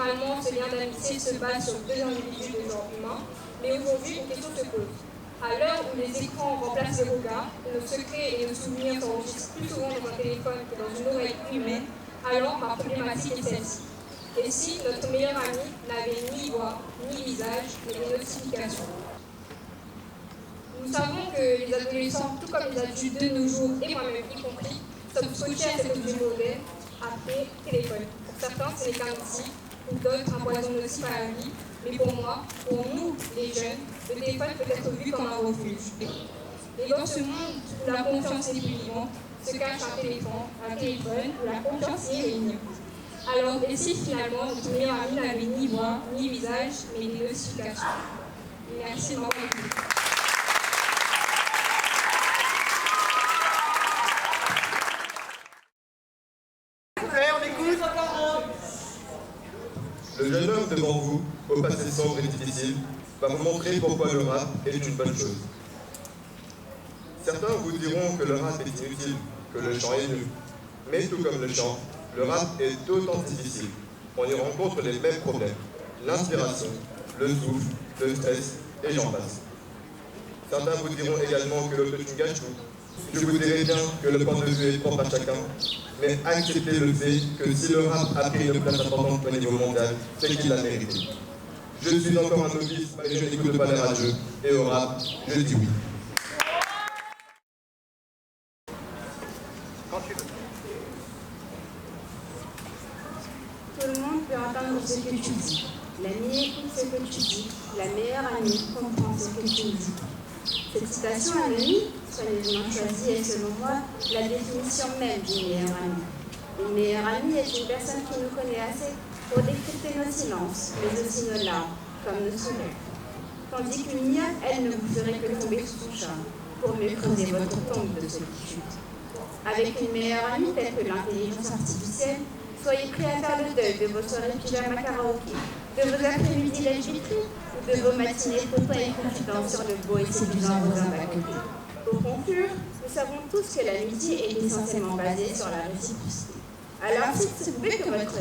Normalement, ce lien d'amitié se base sur deux individus de genre humain, mais aujourd'hui, une question se pose. À l'heure où les écrans remplacent les regards, nos secrets et nos souvenirs s'enregistrent plus souvent dans un téléphone que dans une oreille humaine, alors ma problématique est celle-ci. Et si notre meilleur ami n'avait ni voix, ni visage, mais des notifications? Nous savons que les adolescents, tout comme les adultes de nos jours, et moi-même y compris, sommes scotchés à cet objet mauvais, appelé téléphone. Pour certains, ce n'est qu'un outil, pour d'autres, un poison nocif à la vie, mais pour moi, pour nous, les jeunes, le téléphone peut être vu comme un refuge. Et dans ce monde où la confiance est plus vivante, se cache un téléphone où la confiance y règne. Alors, et si finalement notre meilleur ami n'avait ni voix, ni visage, mais des notifications? Merci de m'avoir écouté. Le jeune homme devant vous, au passé sombre et difficile, va vous montrer pourquoi le rap est une bonne chose. Certains vous diront que le rap est inutile, que le chant est nul. Mais tout comme le chant, le rap est autant difficile. On y rencontre les mêmes problèmes, l'inspiration, le souffle, le stress, et j'en passe. Certains vous diront également que l'autotune gâche tout. Je vous dirai bien que le point de vue est propre à chacun, mais acceptez le fait que si le rap a pris une place importante au niveau mondial, c'est qu'il l'a mérité. Je suis encore un novice, mais je n'écoute pas les radios, et au rap, je dis oui. Tout le monde peut entendre ce que tu dis. L'ami écoute ce que tu dis. La meilleure amie comprend ce que tu dis. Cette citation anonyme, soigneusement choisie, est selon moi la définition même d'une meilleure amie. Une meilleure amie est une personne qui nous connaît assez pour décrypter nos silences, mais aussi nos larmes, comme nos sourires. Tandis qu'une IA, elle ne vous ferait que tomber sous son charme, pour mieux creuser votre tombe de solitude. Avec une meilleure amie telle que l'intelligence artificielle, soyez prêts à faire le deuil de vos soirées pyjama karaoké, de vos après-midi lèche-vitrine ou de vos matinées photos et confidences sur le beau et séduisant voisin d'à côté. Pour conclure, nous savons tous que l'amitié est essentiellement basée sur la réciprocité. Alors, s'il se pouvait que votre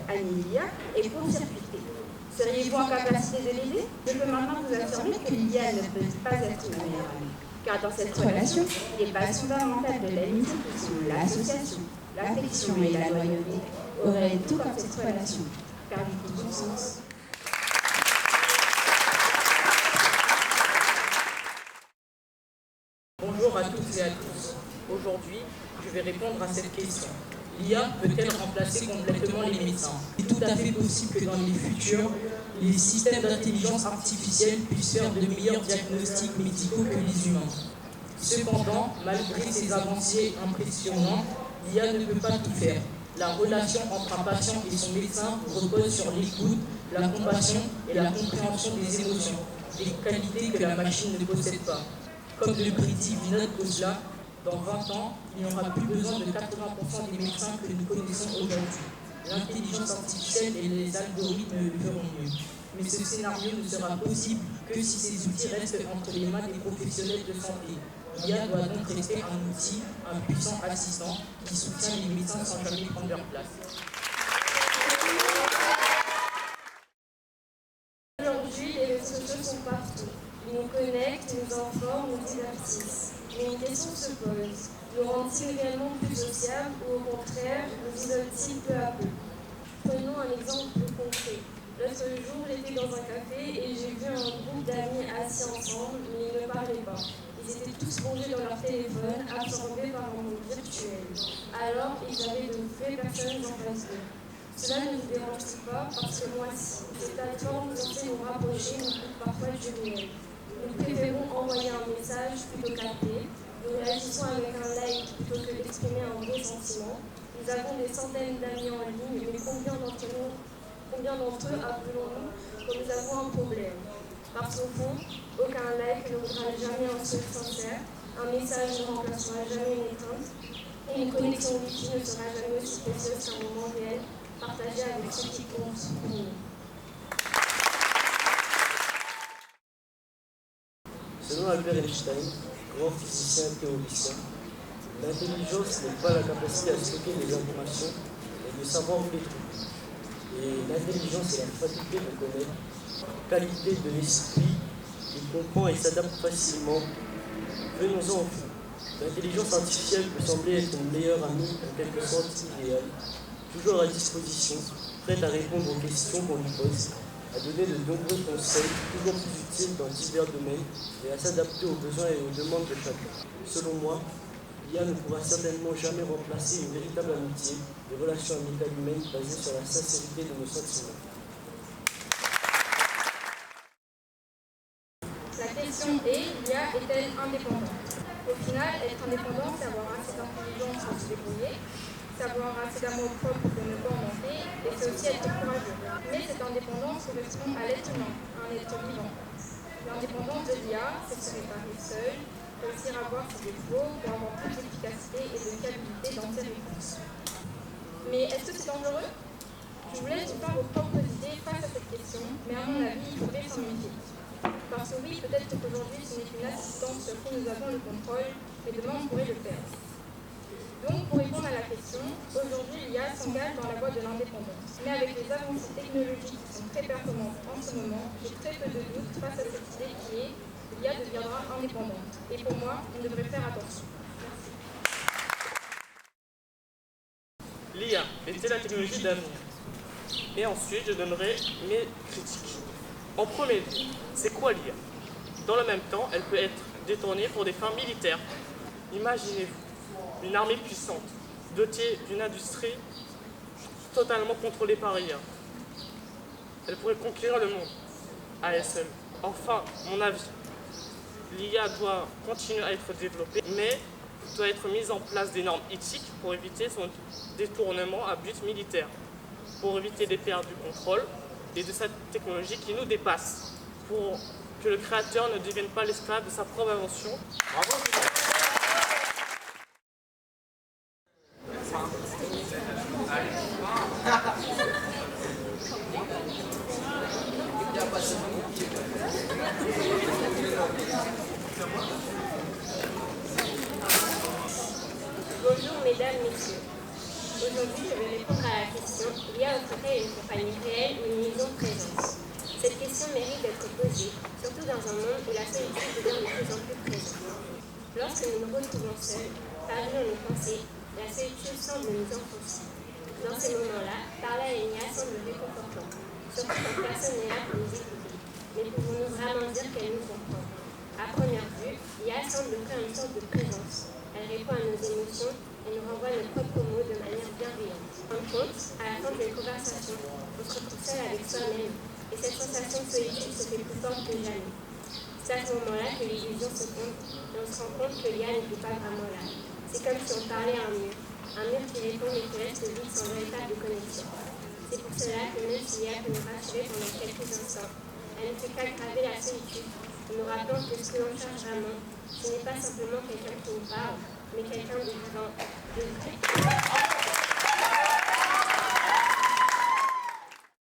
amie Lia est court-circuitée, seriez-vous en capacité de l'aider? Je peux maintenant vous affirmer que Lia ne peut pas être ma meilleure amie. Car dans cette relation, les bases fondamentales de l'amitié qui sont l'association, l'affection et la loyauté auraient tout comme cette relation, perdu tout son sens. Bonjour à toutes et à tous. Aujourd'hui, je vais répondre à cette question. L'IA peut-elle remplacer complètement les médecins? Il est tout à fait possible que dans les futurs, les systèmes d'intelligence artificielle puissent faire de meilleurs diagnostics médicaux que les humains. Cependant, malgré ces avancées impressionnantes, l'IA ne peut pas tout faire. La relation entre un patient et son médecin repose sur l'écoute, la compassion et la compréhension des émotions, des qualités que la machine ne possède pas. Comme le prédit Vinod Khosla, dans 20 ans, il n'y aura plus besoin de 80% des médecins que nous connaissons aujourd'hui. L'intelligence artificielle et les algorithmes le feront mieux. Mais ce scénario ne sera possible que si ces outils restent entre les mains des professionnels de santé. L'IA doit donc rester un outil, un puissant assistant qui soutient les médecins sans jamais prendre leur place. Aujourd'hui, les réseaux sociaux sont partout. Ils nous connectent, nous informent, nous divertissent. Mais une question se pose. Nous rendent-ils réellement plus sociables ou au contraire, nous isolent-ils peu à peu? Prenons un exemple plus concret. L'autre jour, j'étais dans un café et j'ai vu un groupe d'amis assis ensemble, mais ils ne parlaient pas. Ils étaient tous plongés dans leur téléphone, absorbés par un monde virtuel. Alors, ils avaient de vraies personnes en face d'eux. Cela ne vous dérange pas parce que moi, si ces plateformes censées nous rapprocher nous coupent parfois du réel. Nous préférons envoyer un message plutôt qu'appeler. Nous réagissons avec un like plutôt que d'exprimer un vrai sentiment. Nous avons des centaines d'amis en ligne, mais combien d'entre eux appelons-nous quand nous avons un problème? Parce qu'au fond, aucun like ne vaudra jamais un sourire sincère, un message ne remplacera jamais une étreinte, et une connexion Wi-Fi ne sera jamais aussi précieuse qu'un moment réel partagé avec ceux qui comptent pour nous. Selon Albert Einstein, grand physicien et théoricien, l'intelligence n'est pas la capacité à stocker des informations, mais de savoir où les trouver. Et l'intelligence est la faculté de connaître, qualité de l'esprit, qui comprend et s'adapte facilement. Venons-en au fond. L'intelligence artificielle peut sembler être une meilleure amie, en quelque sorte idéale, toujours à disposition, prête à répondre aux questions qu'on lui pose, à donner de nombreux conseils, toujours plus utiles dans divers domaines, et à s'adapter aux besoins et aux demandes de chacun. Selon moi, l'IA ne pourra certainement jamais remplacer une véritable amitié, des relations amicales humaines basées sur la sincérité de nos sentiments. La question est, l'IA est-elle indépendante? Au final, être indépendant, c'est avoir assez d'intelligence pour se débrouiller, c'est avoir assez d'amour propre pour ne pas en manquer, et c'est aussi être courageux. Mais cette indépendance correspond à l'être humain, à un être vivant. L'indépendance de l'IA, c'est se réparer seul, réussir à voir ses défauts pour avoir plus d'efficacité et de fiabilité dans ses réponses. Mais est-ce que c'est dangereux? Je vous laisse vous faire vos propres idées face à cette question, mais à mon avis, il faudrait s'en méfier. Parce que oui, peut-être qu'aujourd'hui, ce n'est qu'une assistance sur qui nous avons le contrôle, mais demain, on pourrait le perdre. Donc, pour répondre à la question, aujourd'hui, l'IA s'engage dans la voie de l'indépendance. Mais avec les avancées technologiques qui sont très performantes en ce moment, j'ai très peu de doutes face à cette idée qui est l'IA deviendra indépendante. Et pour moi, on devrait faire attention. L'IA est-elle la technologie d'avenir? Et ensuite, je donnerai mes critiques. En premier lieu, c'est quoi l'IA? Dans le même temps, elle peut être détournée pour des fins militaires. Imaginez-vous une armée puissante, dotée d'une industrie totalement contrôlée par l'IA. Elle pourrait conquérir le monde à elle seule. Enfin, mon avis, l'IA doit continuer à être développée, mais doit être mise en place des normes éthiques pour éviter son détournement à but militaire, pour éviter des pertes du contrôle et de cette technologie qui nous dépasse, pour que le créateur ne devienne pas l'esclave de sa propre invention. Bravo. Bonjour mesdames, messieurs. Aujourd'hui, je vais répondre à la question l'IA offre-t-elle une compagnie réelle ou une illusion de présence? Cette question mérite d'être posée, surtout dans un monde où la solitude devient de plus en plus présente. Lorsque nous nous retrouvons seuls, perdus dans nos pensées, la solitude semble nous enfoncer. Dans ces moments-là, parler à une IA semble réconfortant, surtout quand personne n'est là pour nous écouter. Mais pouvons-nous vraiment dire qu'elle nous comprend? À première vue, l'IA semble offrir une sorte de présence. Elle répond à nos émotions et nous renvoie nos propres mots de manière bienveillante. En compte, à la fin d'une conversation, on se retrouve seul avec soi-même et cette sensation de solitude se fait plus forte que jamais. C'est à ce moment-là que l'illusion se fonde et on se rend compte que l'IA n'était pas vraiment là. C'est comme si on parlait à un mur qui répond mais qui reste vide sans véritable connexion. C'est pour cela que même si l'IA peut nous rassurer pendant quelques instants, elle ne fait qu'aggraver la solitude, en nous rappelant que ce que l'on cherche vraiment, ce n'est pas simplement quelqu'un qui nous parle, mais quelqu'un de vivant, de vrai.